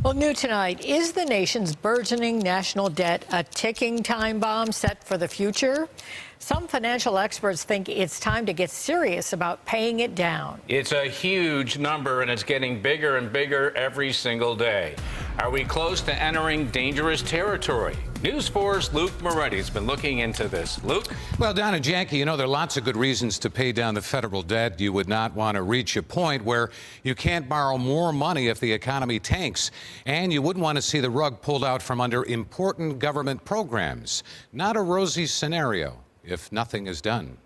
Well, new tonight, is the nation's burgeoning national debt a ticking time bomb set for the future? Some financial experts think it's time to get serious about paying it down. It's a huge number, and it's getting bigger and bigger every single day. Are we close to entering dangerous territory? News 4's Luke Moretti has been looking into this. Luke? Well, Don and Jackie, you know, there are lots of good reasons to pay down the federal debt. You would not want to reach a point where you can't borrow more money if the economy tanks. And you wouldn't want to see the rug pulled out from under important government programs. Not a rosy scenario if nothing is done.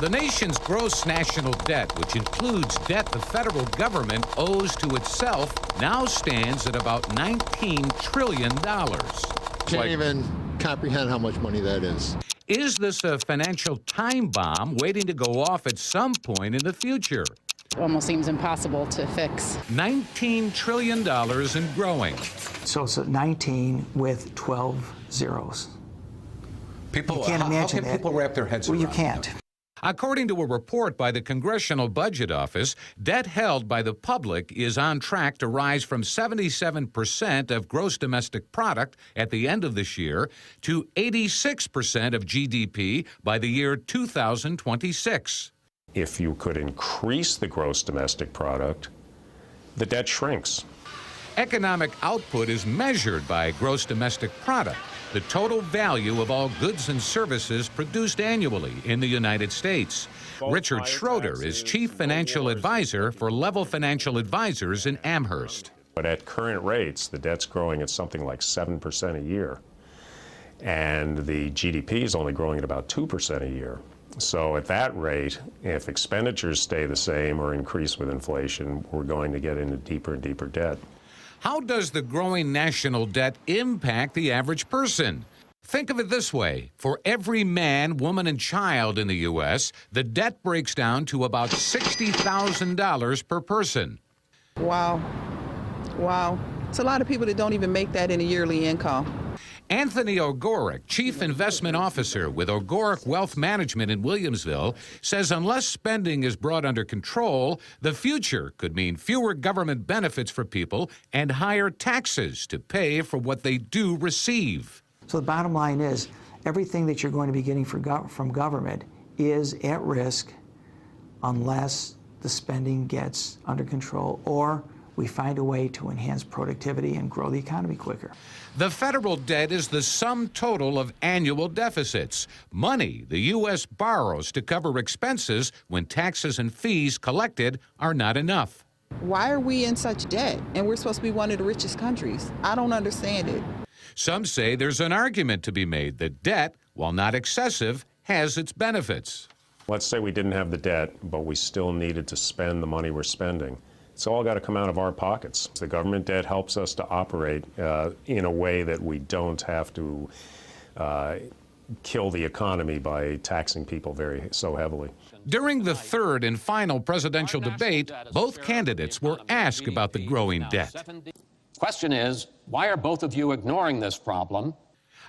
The nation's gross national debt, which includes debt the federal government owes to itself, now stands at about $19 trillion. Can't even comprehend how much money that is. Is this a financial time bomb waiting to go off at some point in the future? Almost seems impossible to fix. $19 trillion and growing. So it's a 19 with 12 zeros. People, you can't imagine how can people wrap their heads around you can't. that? According to a report by the Congressional Budget Office, debt held by the public is on track to rise from 77% of gross domestic product at the end of this year to 86% of GDP by the year 2026. If you could increase the gross domestic product, the debt shrinks. Economic output is measured by gross domestic product, the total value of all goods and services produced annually in the United States. Richard Schroeder is Chief Financial Advisor for Level Financial Advisors in Amherst. But at current rates, the debt's growing at something like 7% a year, and the GDP is only growing at about 2% a year. So at that rate, if expenditures stay the same or increase with inflation, we're going to get into deeper and deeper debt. How does the growing national debt impact the average person? Think of it this way. For every man, woman, and child in the U.S., the debt breaks down to about $60,000 per person. Wow. Wow. It's a lot of people that don't even make that in a yearly income. Anthony Ogorek, Chief Investment Officer with Ogorek Wealth Management in Williamsville, says unless spending is brought under control, the future could mean fewer government benefits for people and higher taxes to pay for what they do receive. So the bottom line is, everything that you're going to be getting from government is at risk unless the spending gets under control or we find a way to enhance productivity and grow the economy quicker. The federal debt is the sum total of annual deficits, money the U.S. borrows to cover expenses when taxes and fees collected are not enough. Why are we in such debt? And we're supposed to be one of the richest countries. I don't understand it. Some say there's an argument to be made that debt, while not excessive, has its benefits. Let's say we didn't have the debt, but we still needed to spend the money we're spending. It's all got to come out of our pockets. The government debt helps us to operate in a way that we don't have to kill the economy by taxing people so heavily. During the third and final presidential debate, both candidates were asked about the growing debt. Question is, why are both of you ignoring this problem?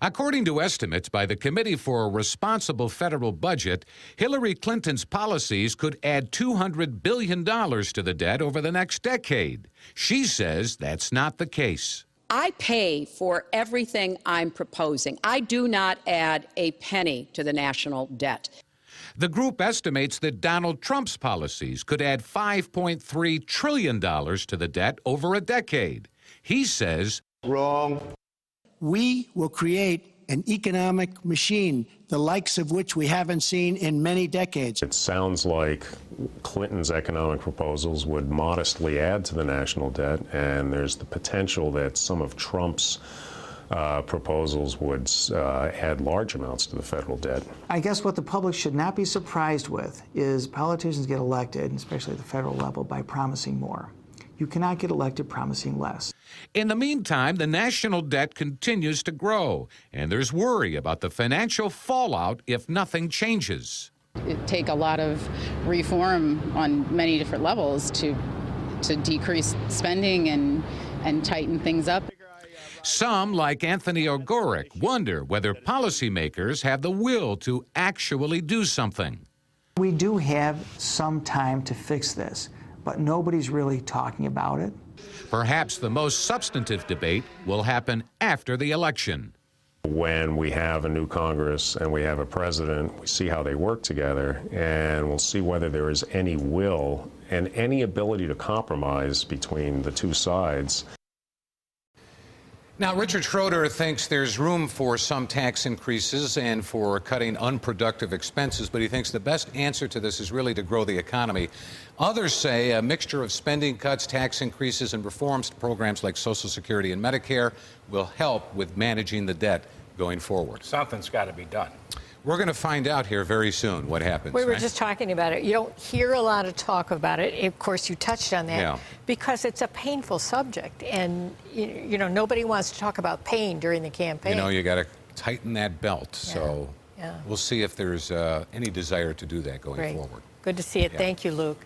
According to estimates by the Committee for a Responsible Federal Budget, Hillary Clinton's policies could add $200 billion to the debt over the next decade. She says that's not the case. I pay for everything I'm proposing. I do not add a penny to the national debt. The group estimates that Donald Trump's policies could add $5.3 trillion to the debt over a decade. He says, Wrong. We will create an economic machine, the likes of which we haven't seen in many decades. It sounds like Clinton's economic proposals would modestly add to the national debt, and there's the potential that some of Trump's proposals would add large amounts to the federal debt. I guess what the public should not be surprised with is politicians get elected, especially at the federal level, by promising more. You cannot get elected promising less. In the meantime, the national debt continues to grow, and there's worry about the financial fallout if nothing changes. It'd take a lot of reform on many different levels to decrease spending and tighten things up. Some, like Anthony Ogorek, wonder whether policymakers have the will to actually do something. We do have some time to fix this, but nobody's really talking about it. Perhaps the most substantive debate will happen after the election. When we have a new Congress and we have a president, we see how they work together, and we'll see whether there is any will and any ability to compromise between the two sides. Now, Richard Schroeder thinks there's room for some tax increases and for cutting unproductive expenses, but he thinks the best answer to this is really to grow the economy. Others say a mixture of spending cuts, tax increases, and reforms to programs like Social Security and Medicare will help with managing the debt going forward. Something's got to be done. We're going to find out here very soon what happens. We were right? just talking about it. You don't hear a lot of talk about it. Of course, you touched on that because it's a painful subject, and you know nobody wants to talk about pain during the campaign. You know, you got to tighten that belt. So we'll see if there's any desire to do that going forward. Good to see it. Thank you, Luke.